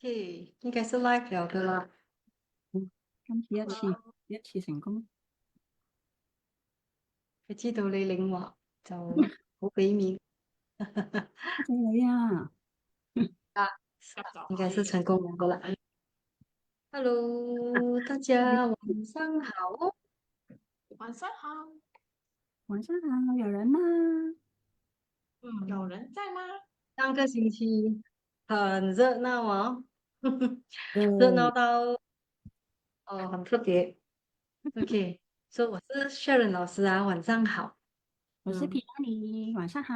嘿，应该是 live 了的啦。今次一次成功。佢知道你領話就好俾面。多謝你啊！啊，應該是成功了的啦。Hello，大家晚上好。晚上好，晚上好，有人嗎？有人在吗？上个星期很热闹哦，热闹对，到很特别。OK，所以我是 Sharon 老师啊，晚上好。我是皮拉尼，晚上好。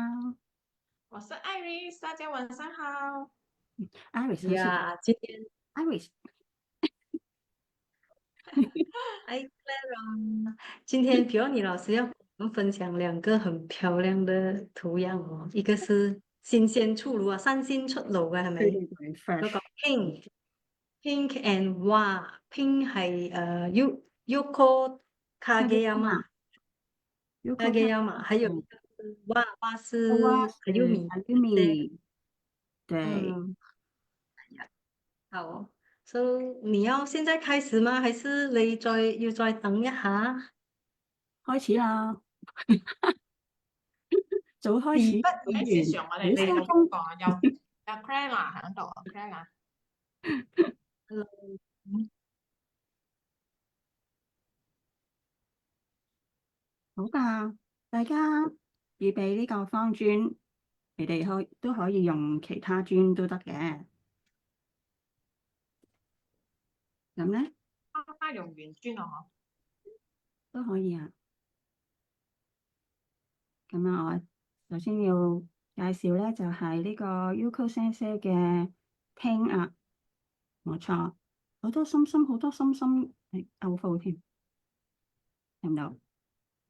我是 Iris，大家晚上好。Iris 好似呀，今天 Iris，哎，Clara，今天比如你老师要跟我们分享两个很漂亮的图样哦，一个是新鮮出爐啊，新鮮出爐嘅係咪？對對對嗰個，fresh。pink and 哇，pink 係Yuko Kageyama ，Yuko Kageyama，还有一嗯，个是哇哇是很有是 名的，Ayumi，对，嗯，好哦，so 你要現在開始嗎？還是你要再等一下？開始啦，早開始，事不宜喺線上我哋早嚟到收工。邊個？有 Clara 喺度，Clara。遲。好㗎，大家預備呢個方磚，你哋都可以用其他磚都得嘅。咁咧花用圓磚啊，都可以啊。咁啊，我首先要介紹咧，就係呢個 Yuko Sensei 嘅 paint 啊，冇錯，好多心心，好多心心，係 outfit 添，睇唔到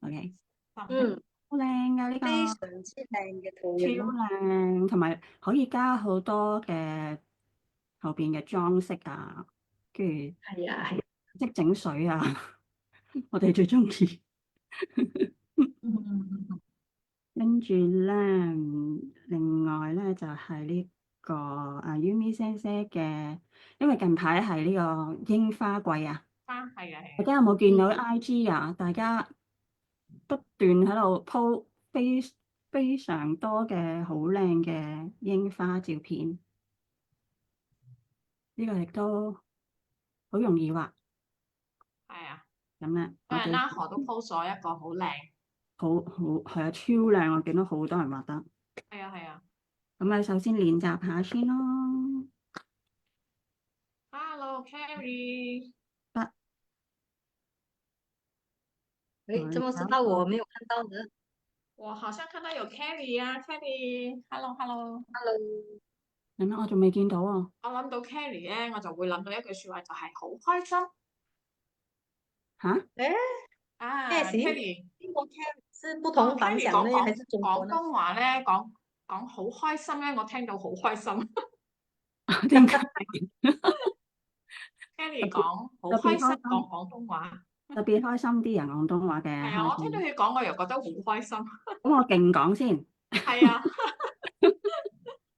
？OK，嗯，好靚㗎呢非個，常之靚嘅圖超樣。靚，同埋可以加好多嘅後邊嘅裝飾啊，跟住係啊，係啊。即整水啊，我哋最中意。嗯，跟住咧，另外咧就係呢個Yumi Sensei 嘅，因為近排係呢個櫻花季啊，花係啊係啊，大家有冇見到嗯，IG 啊？大家不斷喺度 po 非常多嘅好靚嘅櫻花照片，呢個亦都好容易畫。係啊，咁咧，我因為哋 拉河都 post 咗一個好靚，好係啊，超靚！我見到好多人畫得。係啊係啊。咁啊，首先練習下先咯。Hello Carrie，得，誒，怎麼是搞到我個。沒有看到呢我好像看到有 Carrie 啊，Carrie，Hello Hello。？Hello，係咩？我仲未見到啊！我諗到 Carrie 咧，我就會諗到一句説話，就係好開心吓？誒，咩啊事？！Carrie，英國 Carry 是不哦同凡，Carrie 講響呢，還是中國呢？廣東話咧，講好開心咧，我聽到好開心。點解 Carrie 特別講好特別開心講開心？廣東話，特別開心啲人廣東話嘅係啊，我聽到開心。佢講我又覺得好開心，咁我勁講先，係啊，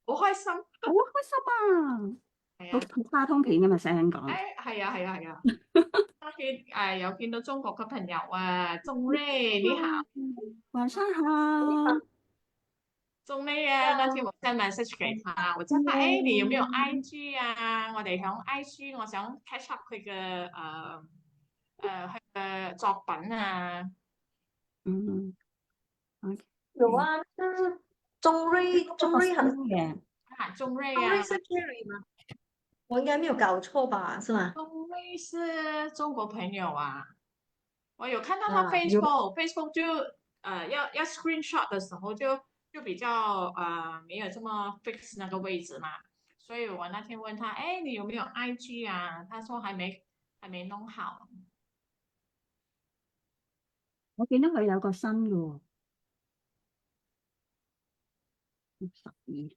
好開心，好開心啊！好係啊，好卡通片咁嘅聲誒講。係啊係啊係啊，有見到中國嘅朋友啊，鐘瑞你好，晚上好。鐘瑞啊，那天我 send message 給他，我問他誒你有沒有 IG 啊？我哋響 IG，我想 catch up 佢嘅佢嘅作品啊。嗯，OK，有啊，是中瑞新很嘅，啊，鐘瑞啊，中瑞是 Carry 嗎？我應該沒有搞錯吧？是嗎？鐘瑞是中國朋友啊。我有看到他 啊，有 Facebook 就要 screenshot 的時候就比較沒有這麼 fix 那個位置嘛，所以我那天問他，哎，你有沒有 IG 啊？他說還沒弄好。我見到佢有個新嘅喎，12，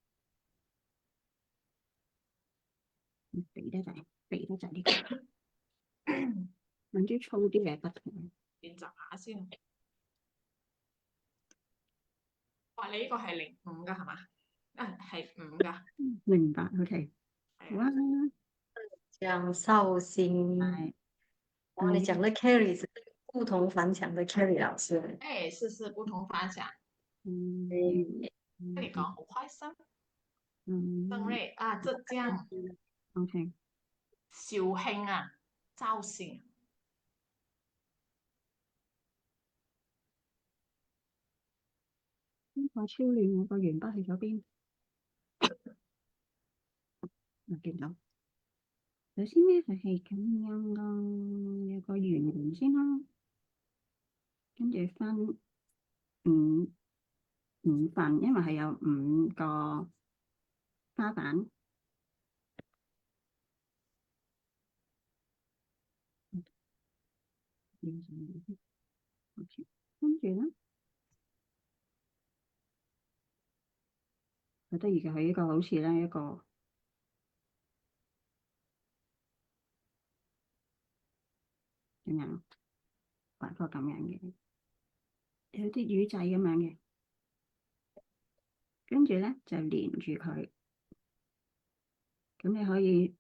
肥得滯，肥得滯呢個，揾啲粗啲嘅不同。練習下先。哇，你呢個係05㗎係嘛？啊，係5㗎，明白，OK。係啊，哇，讲绍兴，係然后你讲的 Carrie 是不同凡响的 Carrie 老师。誒，是不同凡響。嗯诶，那你講好開心，鄧嗯瑞啊，浙江，OK，肇慶啊，肇慶。呢個超亂，我個鉛筆去咗邊？我見到。首先咧就係咁樣咯，有個圓形先啦，跟住分五五份，因為係有五個花瓣。跟住咧，好得意嘅，佢呢個好似咧一個點樣畫個咁樣嘅，有啲魚仔咁樣嘅，跟住咧就連住佢，咁你可以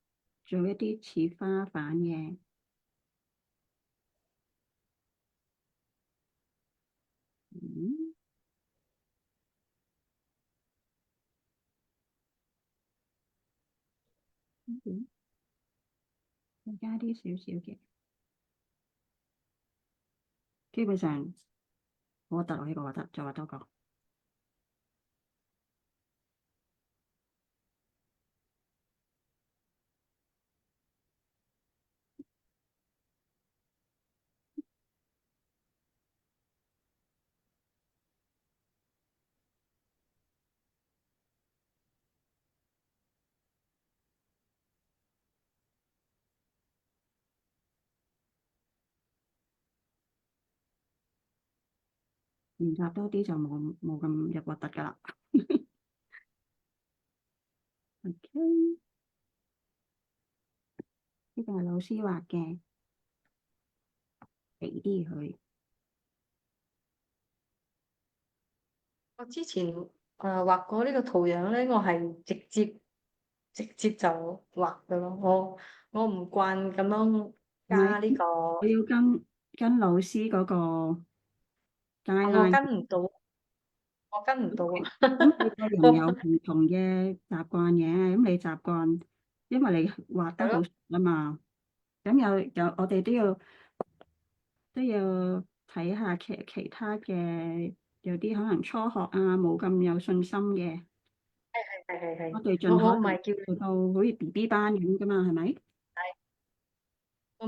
做一啲似花瓣嘅，嗯，跟住再加啲少少嘅，基本上我得我呢個畫得，再畫多個。練習多啲就冇咁入核突㗎啦。OK，呢個係老師畫嘅，俾啲佢。我之前畫過呢個圖樣咧，我係直接就畫嘅咯。我唔慣咁樣唔係，加呢個，我要跟老師嗰個 guideline。我跟唔到啊！咁每個人有我唔同嘅習慣嘅，咁你習慣，因為你畫得係咯，好熟啊嘛。咁有我哋都要睇下其他嘅，有啲可能初學啊，冇咁有信心嘅，係，我哋我盡可能我唔係叫做到好似 BB 班咁噶嘛，係咪？你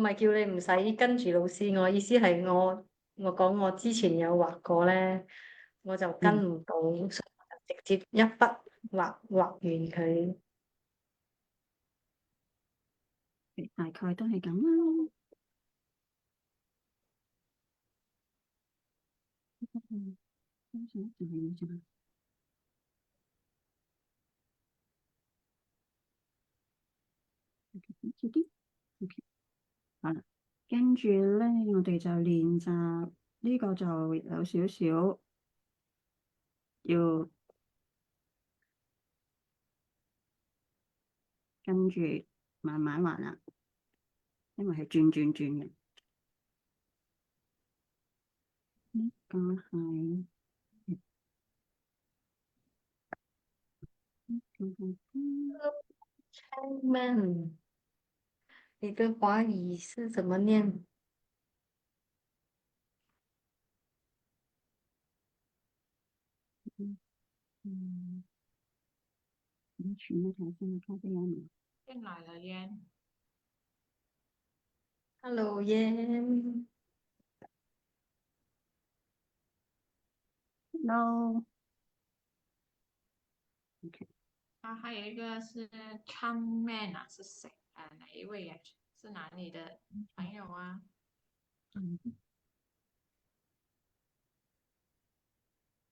唔使跟住老師，我意思係我講我之前有畫過咧，我就跟嗯，唔到，所以我就直接一筆畫完佢。大概都係咁啦。嗯，就係咁啫。遲啲，OK，好啦。跟住咧，我哋就練習呢個就有少少要跟住慢慢畫啦，因為係轉嘅。呢個係Chapman，你的华语是怎么念？嗯，你选那条线看这样吗进来了耶，Hello 耶，？Hello，OK，啊，还有一个是 Changman 啊，是谁啊？哪一位呀？是哪里的朋友啊？嗯，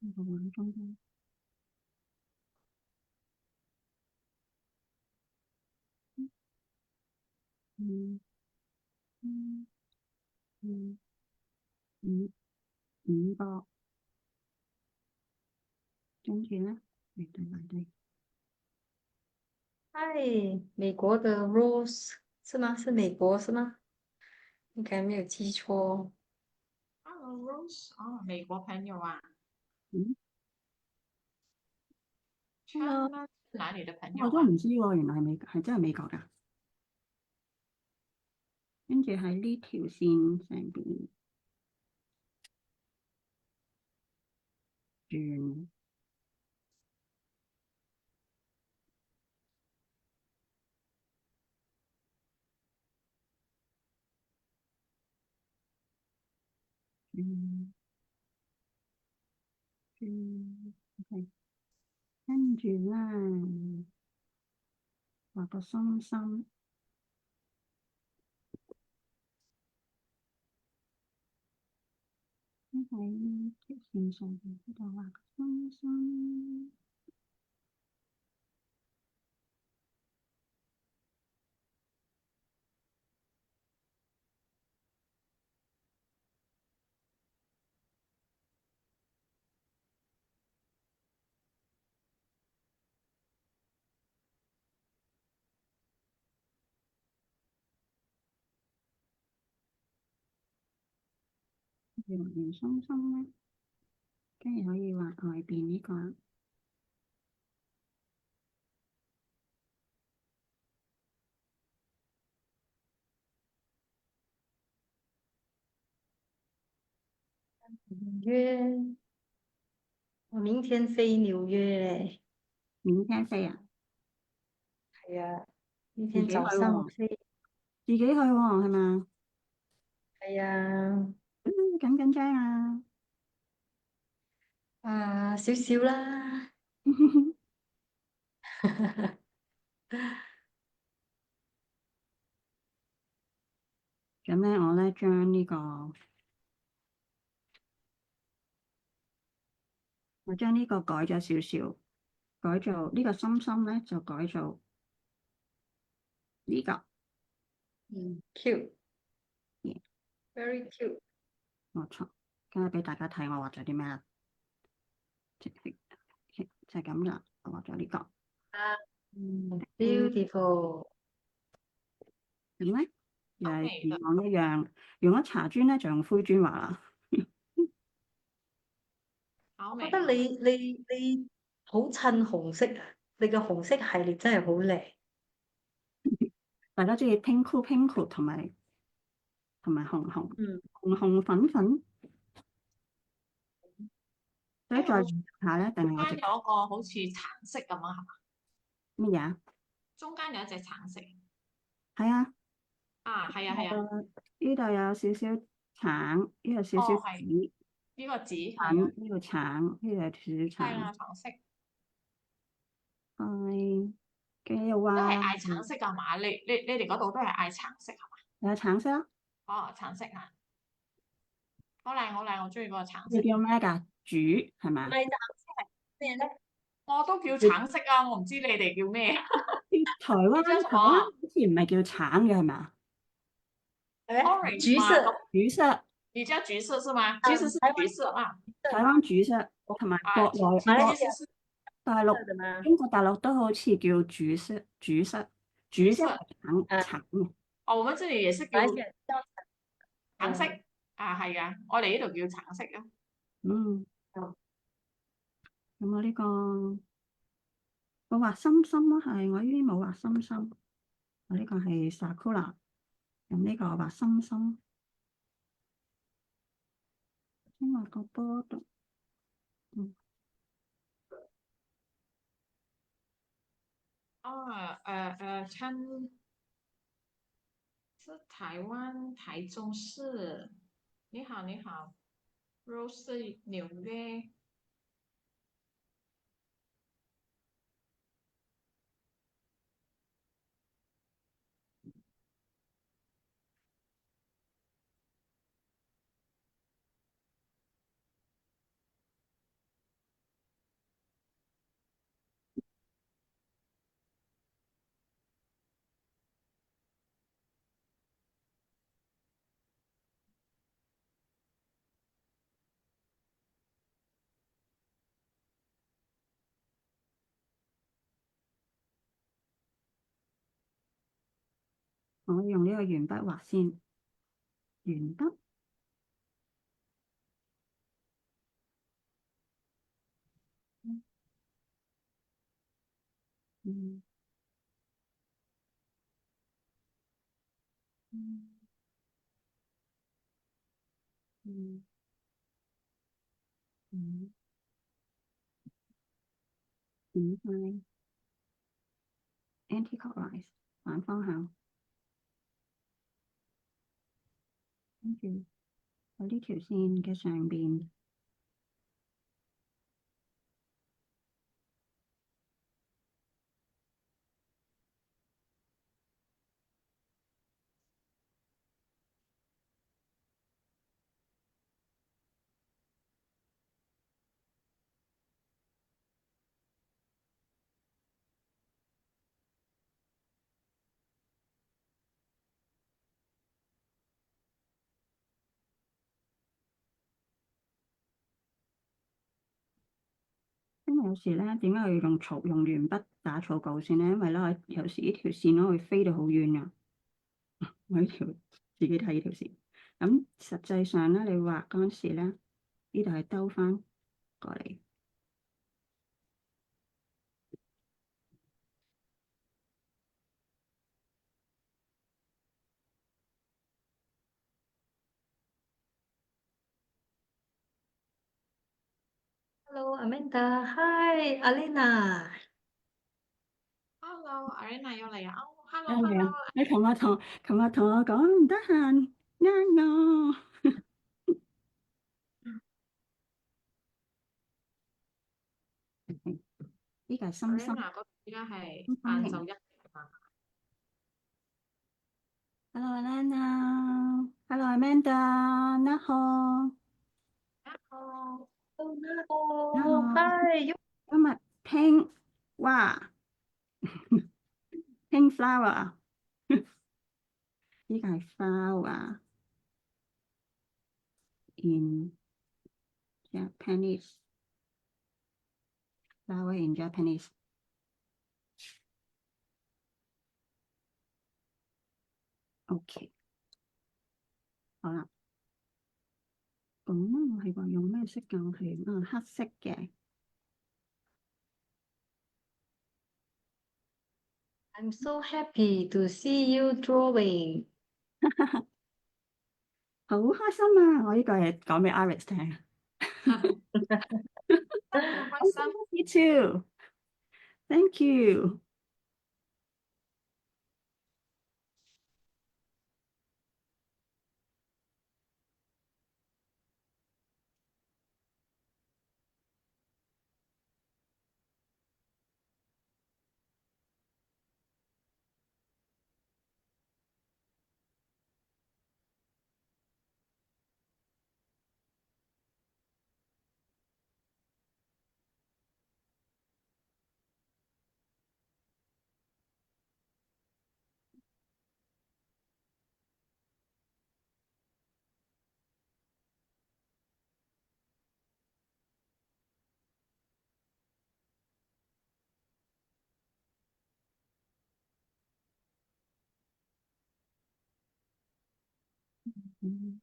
那个往中间，嗯嗯嗯嗯五個，跟住咧，嚟對，在美国的 Rose 是吗？是美国是吗？应该没有记错。Hello Rose，哦，美国朋友啊嗯，呢個，China 是哪里的朋友我都啊？唔知喎，原來係真係美國㗎。跟住喺呢條線上邊轉，轉轉，OK，跟住咧畫個心心，喺呢條線上邊呢度畫個心心。畫完心心咧，跟住可以畫外邊呢個。纽约，我明天飛紐約咧。明天飛啊？係啊，明自己去天早上喎，飛。自己去喎，係嘛？係啊，緊唔緊張啊？啊少少啦。咁咧，我咧將呢個，我將呢個改咗少少，改做呢個心心咧就改做呢個，嗯，cute，very cute。冇錯。咁啊，俾大家睇我畫咗啲咩啦，就係咁啦。我畫咗呢個，啊，beautiful。咁咧又係好美的，以往一樣，用咗茶磚咧就用灰磚畫啦。好美哦。我覺得你好襯紅色啊！你個紅色系列真係好靚。大家中意 pink cool pink cool 同埋紅紅嗯，紅紅粉粉，所以誒，再我中轉下咧，定係我直間有一個好似橙色咁啊，係嘛？乜嘢啊？中間有一隻橙色。係啊。啊，係啊係啊。呢度有少少橙，呢度有少少哦，係紫呢個紫係啊，粉，呢度橙，呢度有少少橙，係啊，橙色。係嘅又都係話嗌橙色㗎嘛？你哋嗰度都係嗌橙色係嘛？有橙色咯，哦，橙色啊，好靚好靚，我中意嗰個橙色。你叫咩㗎？煮係嘛？唔係橙色係咩咧？我都叫橙色啊，我唔知你哋叫咩。台你灣台灣叫什麼好似唔係叫橙嘅係嘛？係咩？？Orange 嘛，咁橘色橘色，你叫橘色是嗎？啊，其實是台灣橘色啊。台灣橘色，同埋啊，國內馬來西亞其實是大陸的嘛？中國大陸都好似叫橘色，橘色橘色。係橙嘅，哦，我們這裡也是叫馬來西亞叫橙色。橙。啊，係啊，我哋呢度叫橙色啊。嗯，哦，咁我呢個我畫心心咯，係我呢啲冇畫心心。我呢個係 Sakura，咁呢個畫心心，先畫個波度。嗯，哦，參是台灣台中市。你好，你好，Rose 是紐約。我用呢個鉛筆畫先，鉛筆，嗯嗯嗯嗯塊 anti-clockwise 反方向，跟住喺呢條線嘅上邊。因為有時咧，點解要用鉛筆打草稿先咧？因為咧，有時呢條線咧會飛到好遠啊！我呢條自己睇呢條線，咁實際上咧，你畫嗰陣時咧，呢度係兜翻過嚟。Hello Amanda, Hi Alina。Hello，Arena 又嚟啊！Hello 係 Hello，啊，你琴日同我講唔得閒，呃我。呢個係心心 Arena 嗰邊依家係心心型。晏晝1點啊。Hello Alana，Hello Amanda，你好，Hello，你好。Hello, Hi。今日聽哇，pink flower，呢個係 flower in Japanese。flower in Japanese。OK，好啦，咁我係話用咩色㗎？我係黑色嘅。I'm so happy to see you drawing。好開心啊！我呢個係講俾 Iris 聽。好開心。Me too. Thank you. 嗯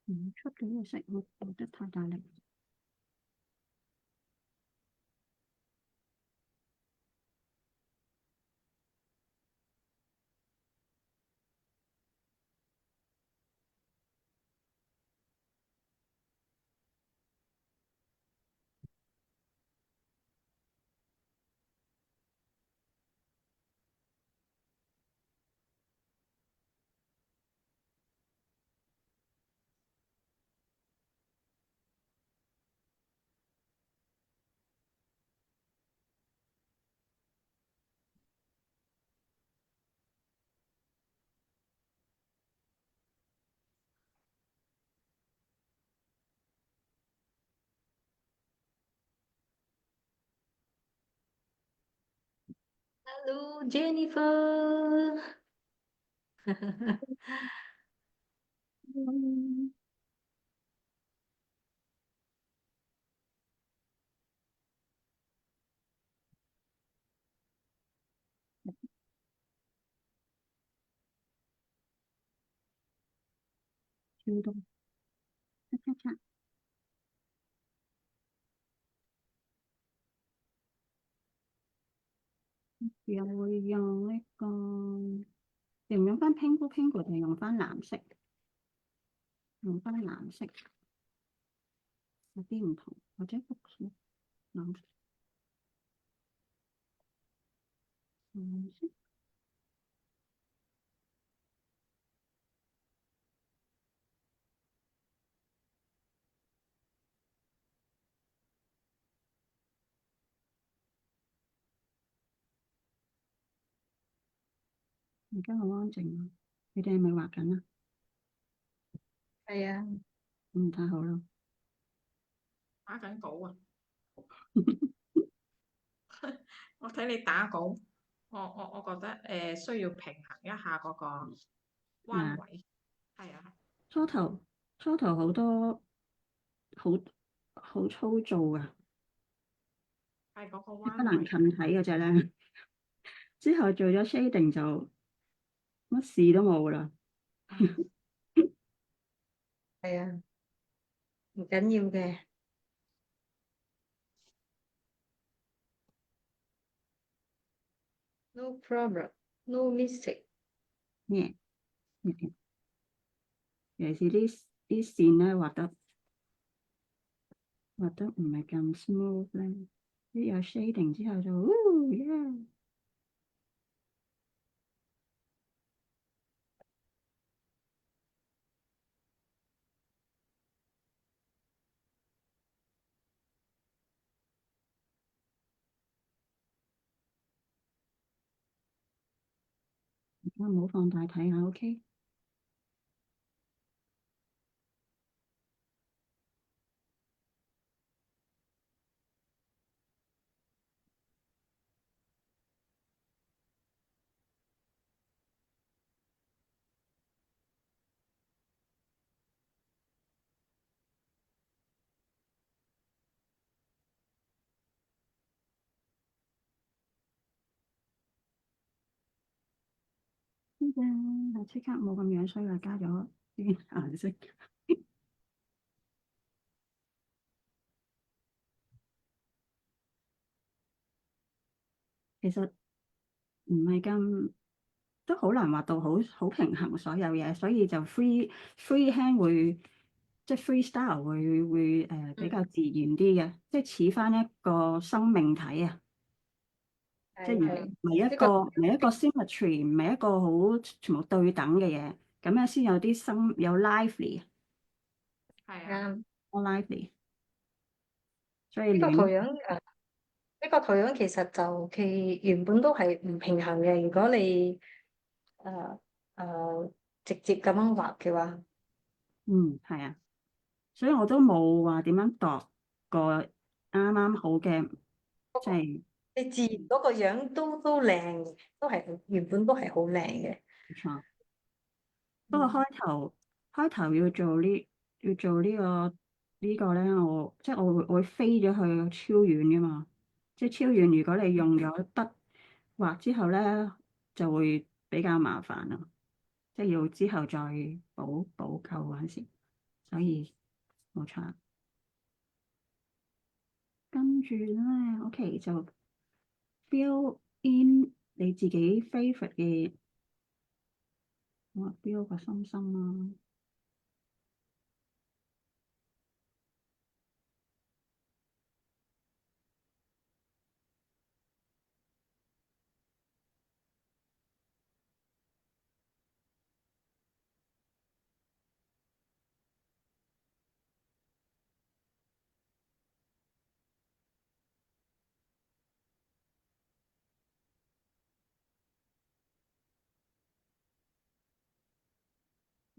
唔出嘅呢個色，我覺得太大力。Hello Jennifer，嗯，超多，咔咔咔，又會用呢個，用唔用翻 Pingu 定用翻藍色？用翻藍色，有啲唔同，或者綠色、藍色、藍色。而家好安靜啊！你哋係咪畫緊啊？係啊，太好啦！打緊稿啊！我睇你打稿，我覺得需要平衡一下嗰個彎啊，位。係啊，初頭初頭好多好好粗糙啊，係嗰個不彎位。能近睇嘅啫咧。之後做咗 shading 就乜事都冇啦。嗯，係啊，唔緊要嘅。No problem, no mistake。咩？尤其是啲線咧畫得唔係咁 smooth 咧，一有 shading 之後就，yeah。而家唔好放大睇下，OK？呢隻係即刻冇咁樣衰啦，加咗啲顏色。其實唔係咁，都好難畫到好平衡所有嘢，所以就 freehand 會即係 freestyle 會比較自然啲嘅，即係似翻一個生命體啊！即係唔係唔係一呢個個唔係一個 symmetry，唔係一個好全部對等嘅嘢，咁樣先有啲有 lively，係啊，啱。more lively，所以呢個圖亂樣呢個圖樣其實就佢原本都係唔平衡嘅。如果你誒直接咁樣畫嘅話，係啊，所以我都冇話點樣度個啱啱好嘅，即係你自然嗰個樣都靚，都係原本都係好靚嘅。冇錯。不過嗯，開頭要做呢個咧，我會飛咗去超遠噶嘛，即係超遠。如果你用咗筆畫之後咧，就會比較麻煩咯，即係要之後再補救嗰陣時，所以冇錯。跟住咧，OK 就 fill in 你自己 favorite 嘅，我 fill 個心心啦。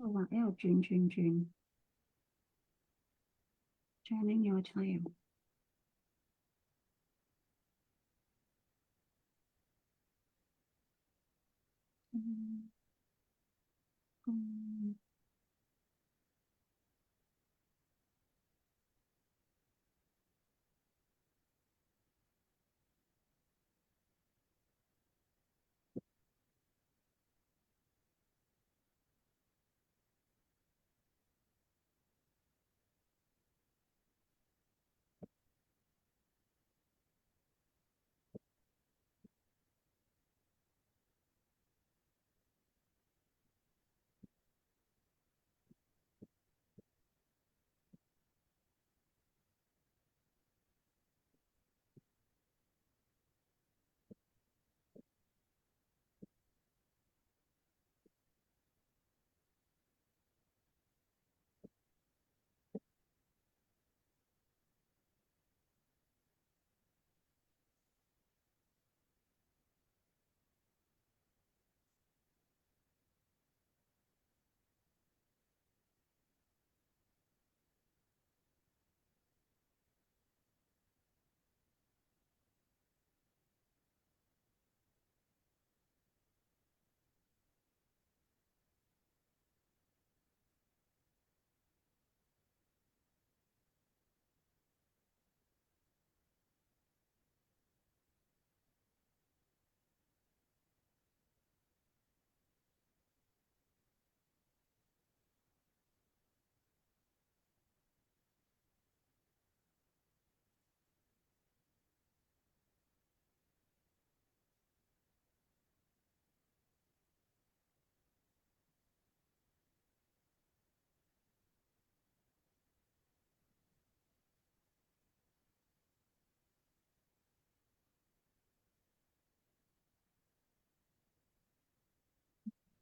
我畫一路轉轉轉，turning your time。嗯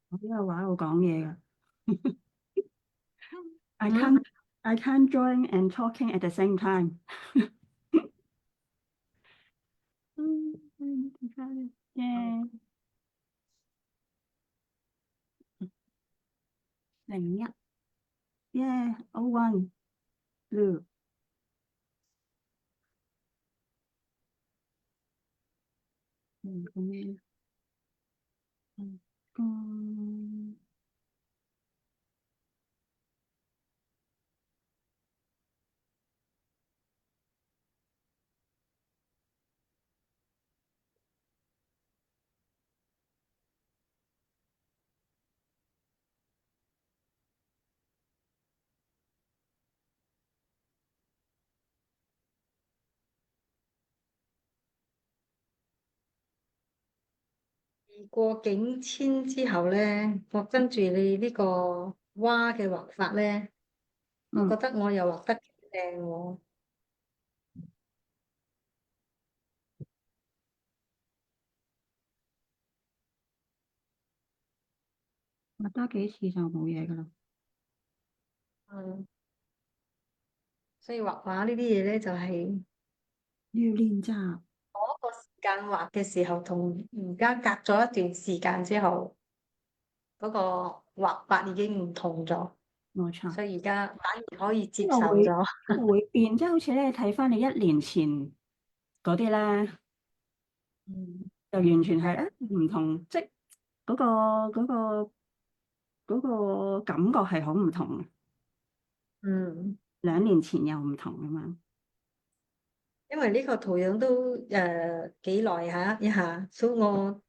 我呢個話我講嘢㗎。I 嗯 can't I can't join and talking at the same time 點解咧？耶01耶01 blue 個咩？嗯過境遷之後咧，我跟住你呢個蛙嘅畫法咧，我覺嗯，得我又畫得幾靚喎。畫多幾次就冇嘢㗎啦。嗯，所以畫畫呢啲嘢咧，就係要練習，嗰個時間畫嘅時候，同而家隔咗一段時間之後，嗰個畫法已經唔同咗，冇錯。所以而家反而可以接呢個會受咗。呢個會變，即係好似咧睇翻你1年前嗰啲咧，嗯，就完全係係啊，唔同，即係嗰個嗰個嗰個感覺係好唔同嘅。嗯，2年前又唔同啊嘛。因為呢個圖樣都幾耐下一下，所以我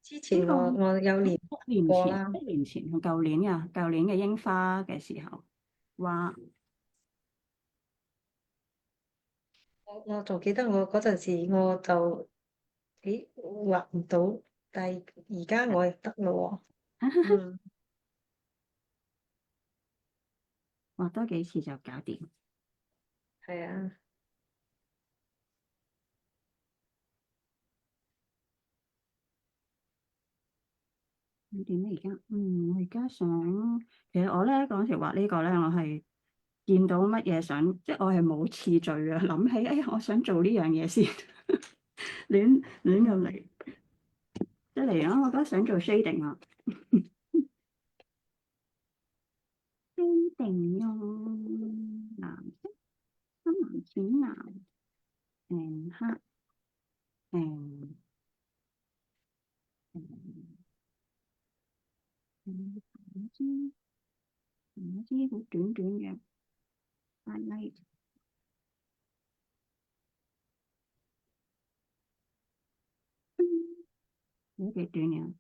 之前呢個我有練一年前，過啦。一年前同舊年嘅櫻花嘅時候，哇！我仲記得我嗰陣時我就畫唔到，但係而家我又得咯喎。嗯，畫多幾次就搞掂。係啊。點咧而家？我而家想，其實我咧嗰時畫呢個咧，我係見到乜嘢想，即係我係冇次序嘅，諗起，哎呀，我想做呢樣嘢先，亂咁嚟，一嚟啊，我覺得想做 shading 啊，shading 用藍色、深藍、淺藍、黑、誒誒支好短短嘅 highlight，都幾短嘅。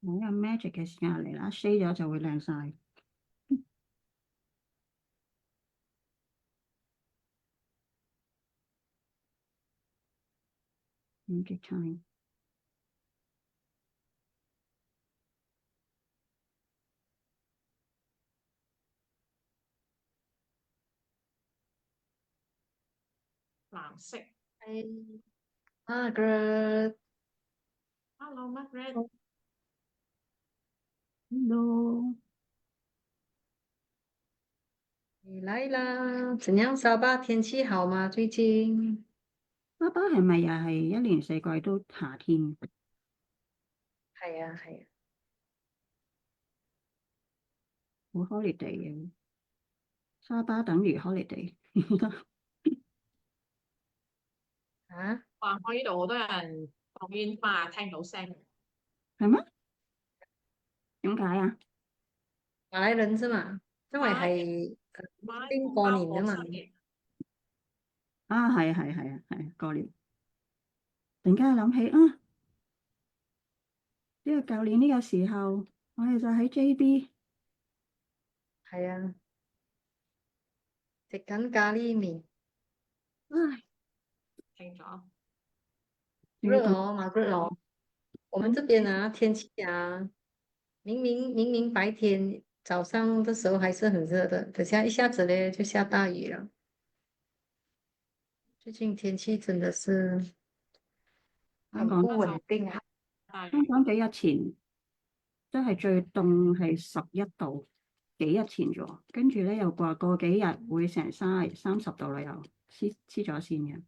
我有 magic 嘅時間嚟啦，shade 咗就會靚晒。magic time。藍色。係 Margaret， Hello Margaret， Hello，你來啦！怎樣沙巴天氣好嗎？最近沙巴係咪又係一年四季都夏天？係啊係啊，好 holiday 嘅，沙巴等於 holiday。啊哇！我呢度好多人放煙花，聽到聲。係咩？點解啊？馬來人啫嘛，因為馬來係馬來邊過同胞年㗎嘛，過新年。啊，係過年。突然間諗起啊，呢個舊年呢個時候，我哋就喺 JB，係啊，食緊咖喱麵，唉，停咗。熱仲要凍哦，馬貴哦。我們緊，這邊啊，天氣啊，明明白天早上的時候還是很熱的，等下一下子呢就下大雨了。最近天氣真的是香港很不穩定啊。香港幾日前即係最凍係11度，幾日前咗喎，跟住咧又話過幾日會成30度啦，又黐咗線嘅。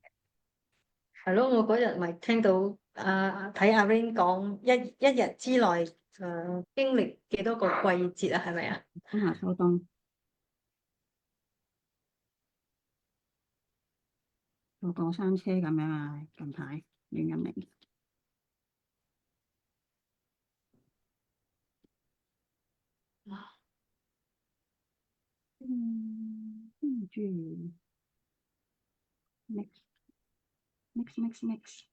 係咯，我嗰日咪聽到睇阿 Rain 講一日之內經歷幾多個季節啊？係咪啊？冬夏秋冬，個過山車咁樣啊！近排亂咁嚟。跟住 mix。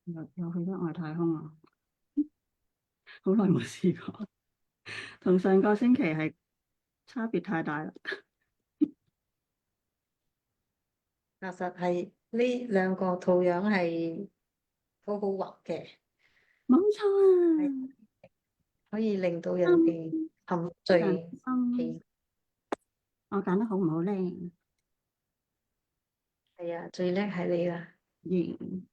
又去咗外太空啊！好耐冇試過，同上個星期係差別太大啦。確實係呢兩個土壤係好好畫嘅，冇錯係啊，可以令到人哋心沉人醉心，其我揀得好唔好咧？係啊，最叻係你啦。完，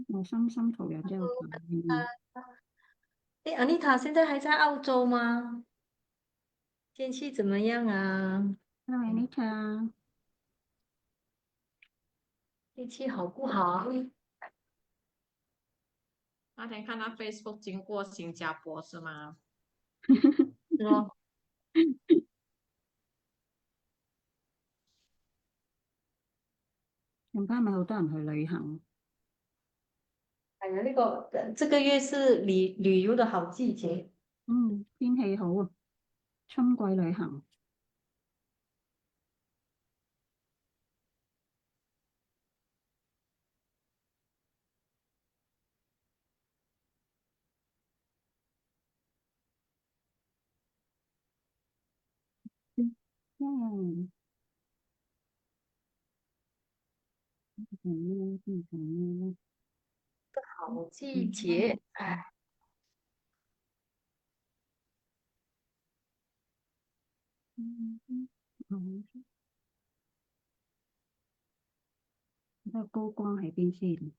我深深塗鸦這個反應，诶，Anita 现在还在澳洲吗？天气怎么样啊？ Hello Anita，天气好不好？那天看到 Facebook 经过新加坡是吗？是咯，近排咪好多人去旅行，哎呀，这个月是旅游的好季节。天氣好啊，春季旅行，耶，好季节，哎，睇下高光喺邊先。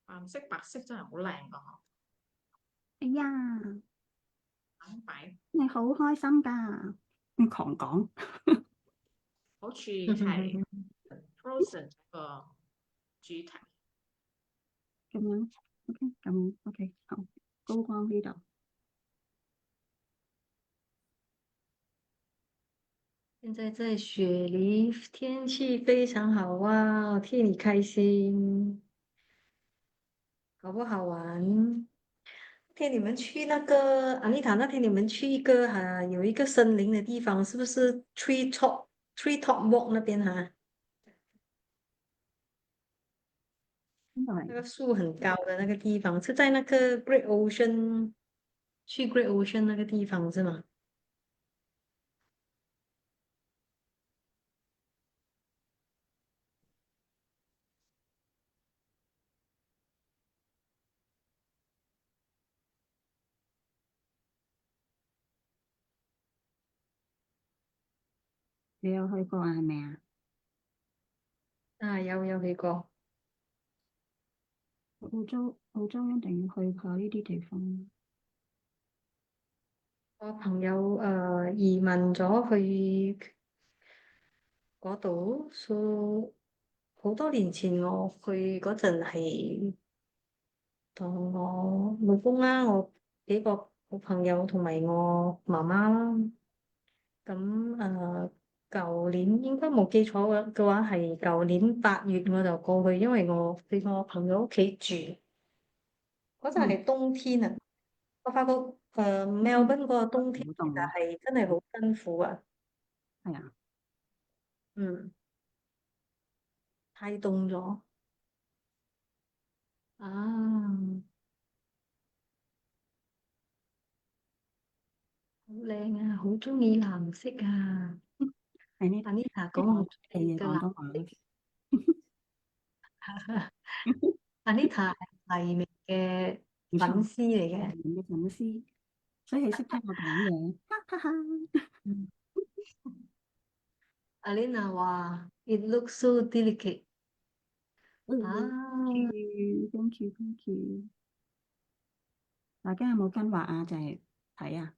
藍色、白色真係好靚噶，哎呀，藍白你好開心㗎，你狂講好似係 Frozen 個主題。咁樣，OK，咁 OK，好，高光呢度，现在在雪梨，天气非常好啊，替你开心，好不好玩？那天你们去那个安妮塔，那天你们去一个有一个森林的地方，是不是 Tree Top Walk 那边哈？邊度嚟？那个树很高的那个地方，是在那个 Great Ocean，去 Great Ocean 那个地方是吗？你有去過啊？係咪啊？啊，有去過。澳洲一定要去下呢啲地方。我朋友移民咗去嗰度，好多年前我去嗰陣係同我老公啦，我幾個好朋友同埋我媽媽啦。咁舊年應該冇記錯嘅話，係舊年8月我就過去，因為我去我朋友屋企住，嗰陣嗯，係冬天啊。我發覺嗯，Melbourne 嗰個冬天其實好凍，係真係好辛苦啊。係啊，嗯，太凍咗啊，好靚啊，好中意藍色啊。係呢，Anita 即係我講唔出哋嘅嘅藍廣東話。色，Anita 係黎明嘅粉冇錯，絲嚟嘅。人嘅粉絲，所以佢識聽我講嘢，哈哈哈。嗯，Alina 話：It looks so delicate ，thank 啊！you，thank you，thank you。大家有冇跟畫啊？就係睇啊，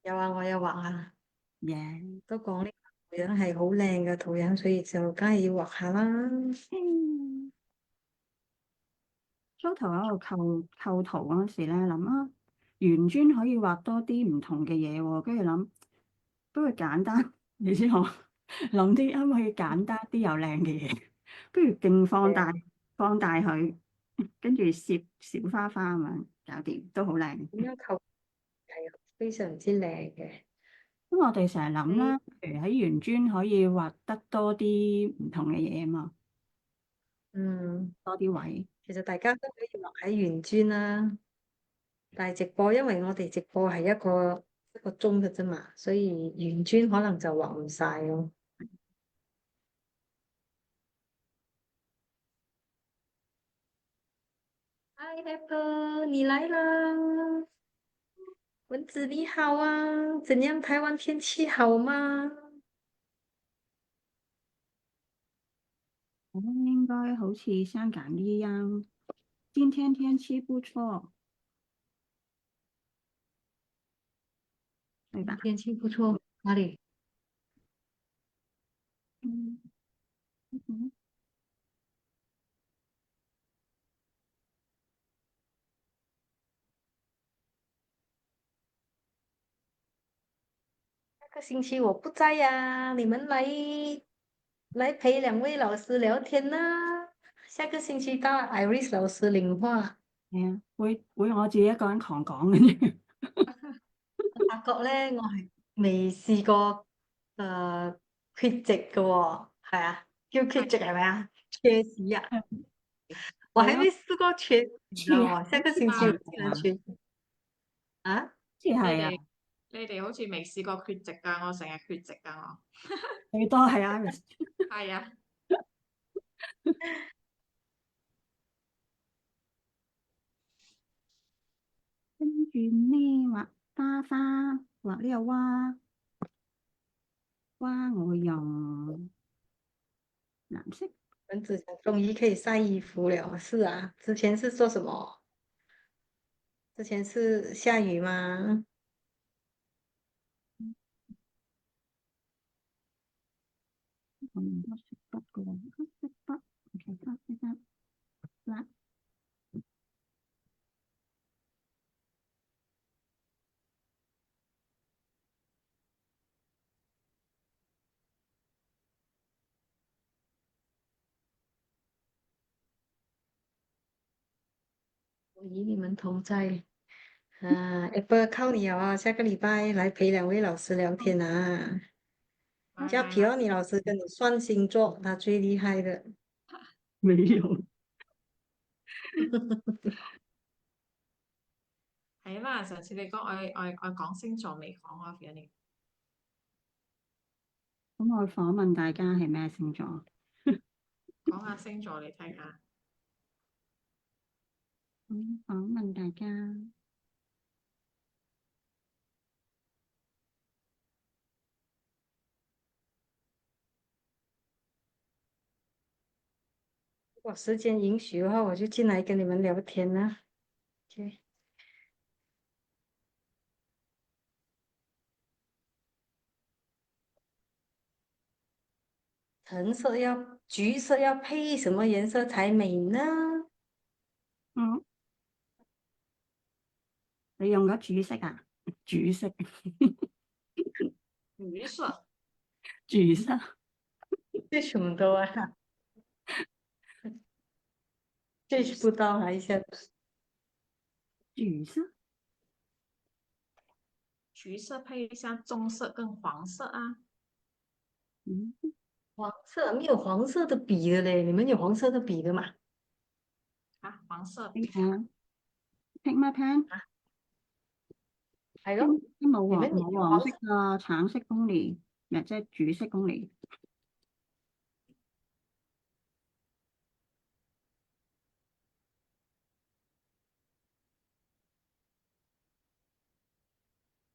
有啊，我有畫啊，耶！都講呢個圖樣係好靚嘅圖樣，所以就梗係要畫下啦。初頭喺度構圖嗰陣時咧，諗啊，圓磚可以畫多啲唔同嘅嘢喎，跟住諗不如簡單，你知我諗啲可唔可以簡單啲又靚嘅嘢，不如勁放大係啊，放大佢，跟住攝小花花咁樣搞掂，都好靚。咁樣構係非常之靚嘅。因為我哋成日諗你啦，譬如喺圓磚可以畫得多啲唔同嘅嘢啊嘛，嗯，多啲位。其實大家都可以落喺圓磚啦，但係直播，因為我哋直播係一個鐘嘅啫嘛，所以圓磚可能就畫唔晒咯。Hi Apple，你來啦！蚊子你好啊，怎樣？台灣天氣好嗎？應該好似香港一樣，今天天氣不錯，對吧？天氣不錯，哪裡？嗯嗯下個星期我不在呀、你們來陪兩位老師聊天啦。下個星期到 Iris 老師領話，係啊，會我自己一個人狂講嘅啫。我發覺咧，我係未試過缺席嘅喎，係啊，叫缺席係咪啊？缺席啊！我還係咯，沒試過缺席，你知道嗎？下好似個星期我係竟然啊，缺席啊！似係啊，你哋你哋好似未試過缺席㗎，我成日缺席㗎我。最多係 Iris。係啊，跟住呢畫花花，畫呢個蛙，蛙我用藍色。蚊子講終於可以曬衣服了，是啊，之前是做什麼？之前是下雨嗎？我用黑色筆嘅喎，黑色筆，其他色筆啦。我與你們同在。Apple 靠你啊！下個禮拜來陪兩位老師聊天啊！叫皮奧尼老師跟你算星座，他最厲害的。沒有。係啊嘛，上次你講我講星座未講啊 f i 咁我訪問大家係咩星座？講下星座你睇下。訪問大家，如果時間允許的話，我就進來跟你們聊天啦。OK，橘色要配什麼顏色才美呢？嗯，你用咗主色啊？主色，橘色，主色，這什麼都啊，get 不到啊一下子。主色，橘色配一下棕色跟黃色啊。嗯，黃色沒有黃色的筆的嘞，你們有黃色的筆的嗎？啊，黃色你睇 pick my pen，係咯，你們冇黃色有黃色？啊，橙色 only，即係主色 only。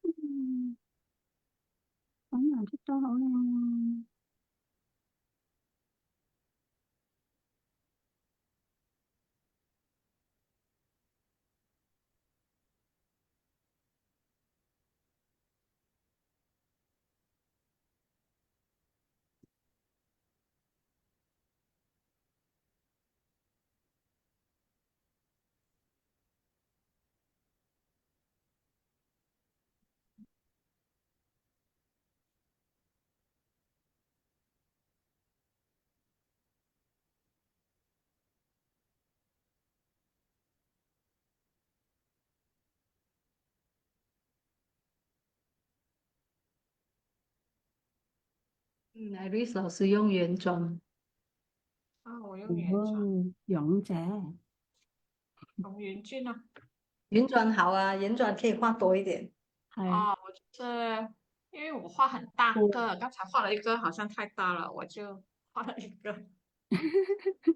嗯，咁顏色都好靚。Iris 老師用原裝。啊，我用圆转，哦，勇者，用圆圈啊。圆转好啊，圆转可以画多一点。係哦，我就是因为我画很大我个，刚才画了一个好像太大了，我就画了一個。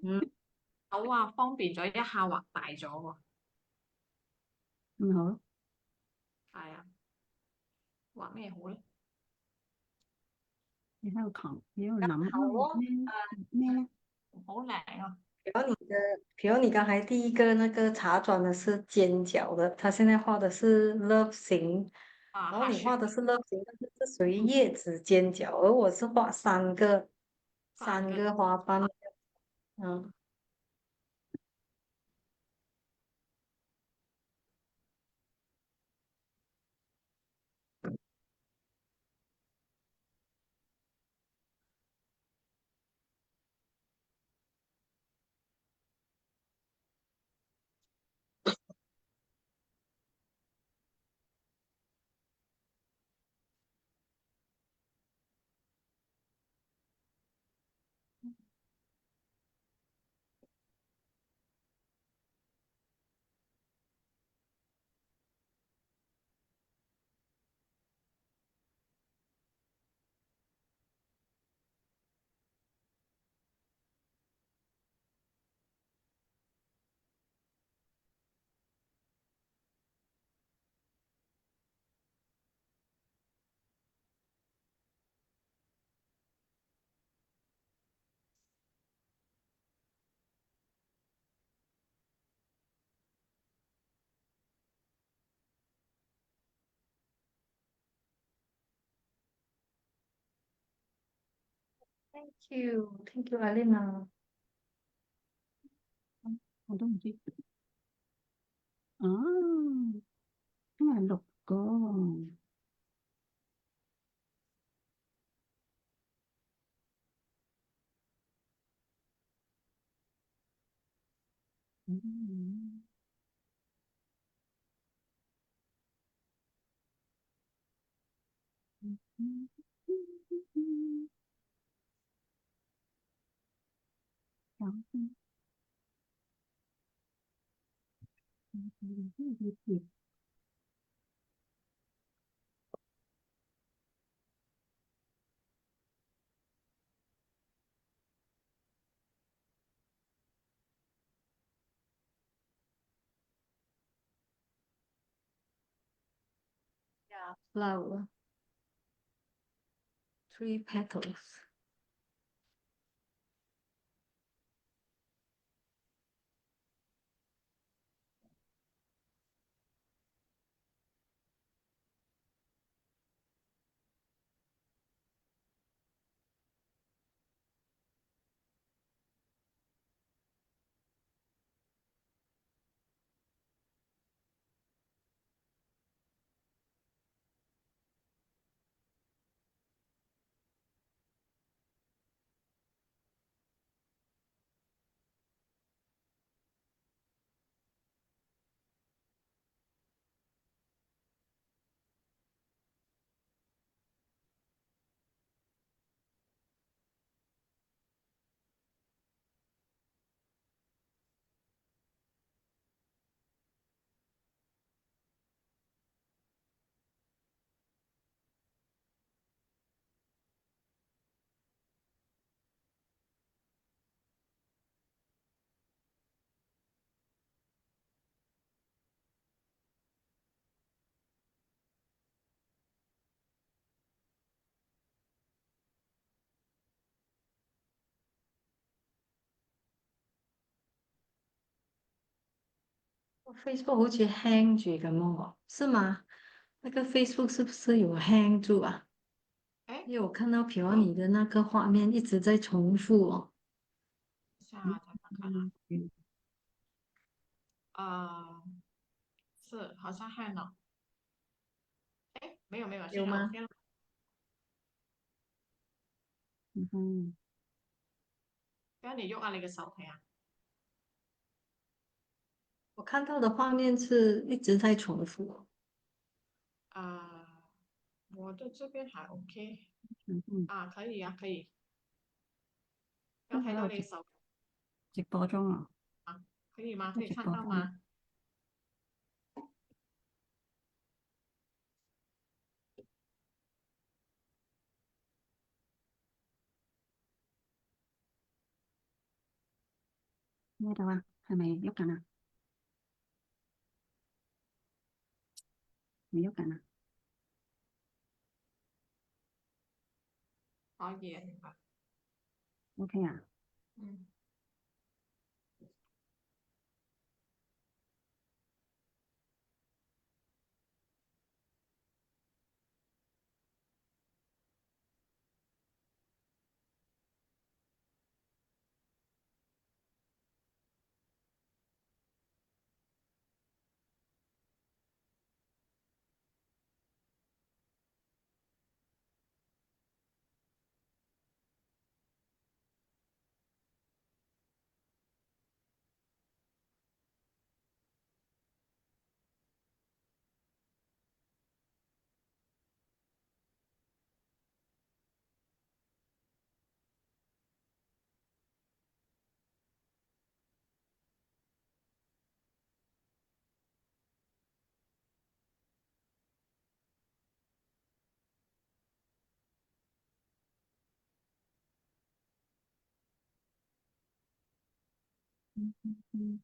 嗯，好啊，方便咗一下畫大咗喎。唔好，係啊，畫咩好咧？你喺度講，你喺度諗好哦。咩咧？好靚啊！比如你刚才第一个那个茶砖的是尖角的，他现在画的是乐形，啊，然后哈雪你画的是乐形，但是是属于叶子尖角，而我是画三個三个花瓣。嗯，Thank you, Alina。我都唔知。哦，今日六個，嗯，嗯嗯嗯嗯嗯嗯嗯嗯嗯Yeah, flower, three petals。Facebook 好似 hang 住咁哦，是吗？那个 Facebook 是不是有 hang 住啊？哎，因为我看到平安你的那个画面一直在重复哦。等一下嗯再看看啊。嗯嗯呃，是好像还呢。哎，没有没有，现在 有吗？OK 了。嗯不要你用啊，那个手睇啊。我看到的画面是一直在重复哦。我的这边还 OK 嗯嗯，啊，可以啊，可以。要睇都喺度到你手。直播中啊，啊，可以吗？可在以直播中看到吗？咩度啊？係咪喐緊啊？未喐緊啊可以啊，明白。 ？OK 啊？嗯。嗯嗯嗯，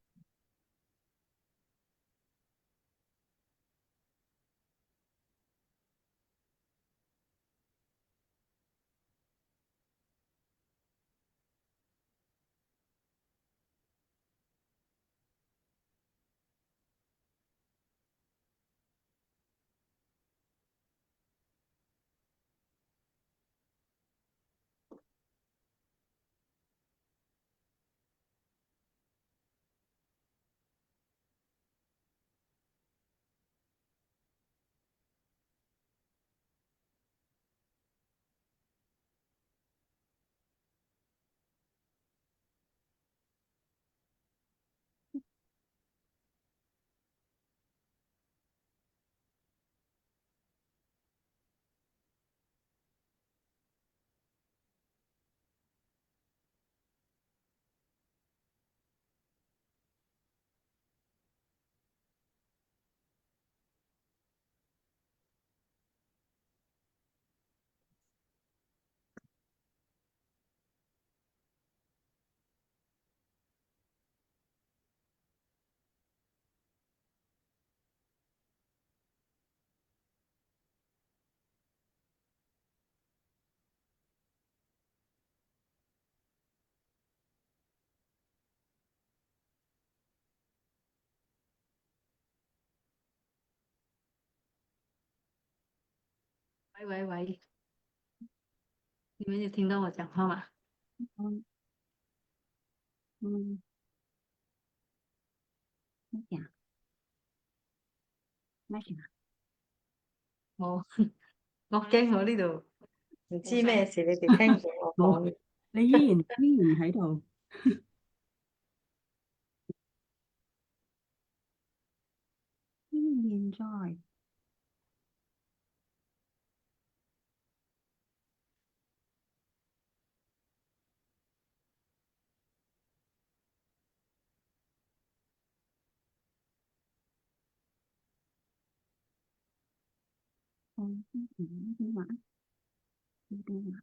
喂喂喂，你们有听到我讲话吗？嗯嗯，咩事啊？咩事啊？我我驚我呢度唔知咩冇聲。事，你哋聽唔到我冇，講嘢。你依然喺度。現在呢邊呢邊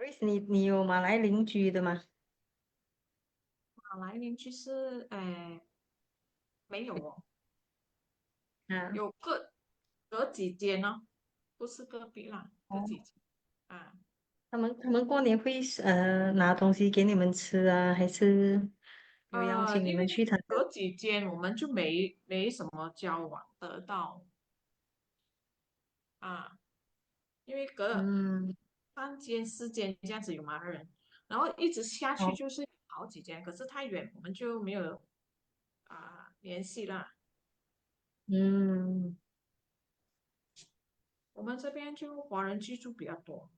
Grace，你有马来邻居的吗？马来邻居是没有哦，啊，有隔几间呢，不是隔壁啦，隔哦，几间啊。他们过年会拿东西给你们吃啊，还是有邀请你因为们去他的？隔几间我们就没什么交往得到啊，因为隔了嗯，3间4间这样子有马来人，然后一直下去哦，就是好几间，可是太远我们就没有联系啦。嗯，我们这边就华人居住比较多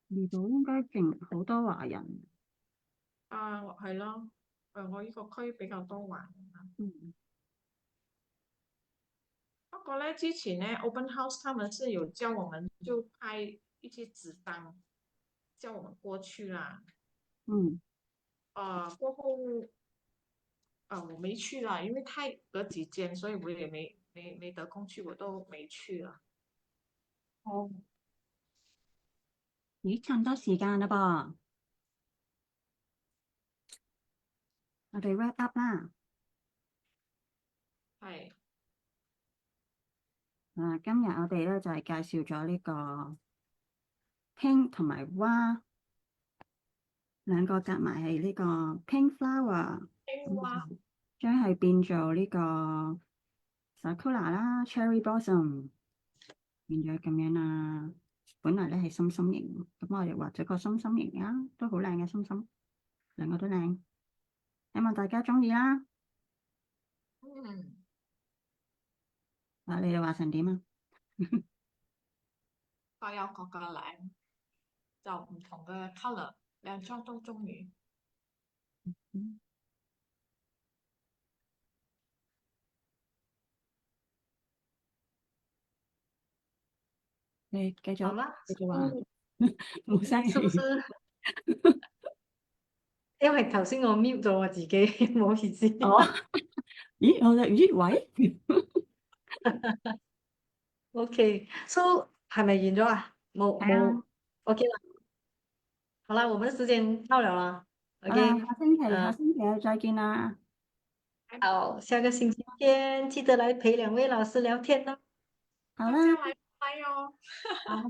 離島應該勁好多華人。係咯，我呢個區比較多華人啦。嗯，不過咧，之前咧 open house 他們是有叫我們就派一些紙單叫我們過去啦。嗯，過後我沒去啦，因為太隔幾間，所以我也沒得空去，我都沒去了。哦，咦，差唔多時間啦噃，我哋 wrap up 啦。係今日我哋咧就係介紹咗呢個 pink 同埋蛙兩個夾埋係呢個 pink flower，青蛙，將係變做呢個 sakura 啦，cherry blossom 變咗咁樣啦。本來咧係心心形，咁我哋畫咗個心心形啊，都好靚嘅心心，兩個都靚，希望大家中意啦。嗯，你哋畫成點啊？各有各嘅靚，就唔同嘅 colour，兩張都中意。嗯，你繼續好啦，繼續畫，冇聲是不是？氣。因為頭先我 mute 咗我自己，唔好意思。哦，咦，喂，OK，so 係咪完咗啊？冇係啊，冇，OK 啦，好啦，我們時間到了啦好啦，，OK，下星期再見啦。好，下個星期見，記得來陪兩位老師聊天哦。好啦，大家來拜喲，好，好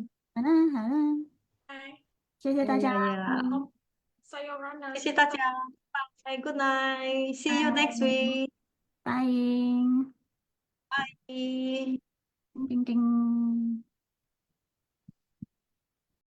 啦，好啦，拜，謝謝大家，哎呀，謝 sayonara。謝大家，拜，Good night，see you next 拜 week，拜，拜。叮叮叮。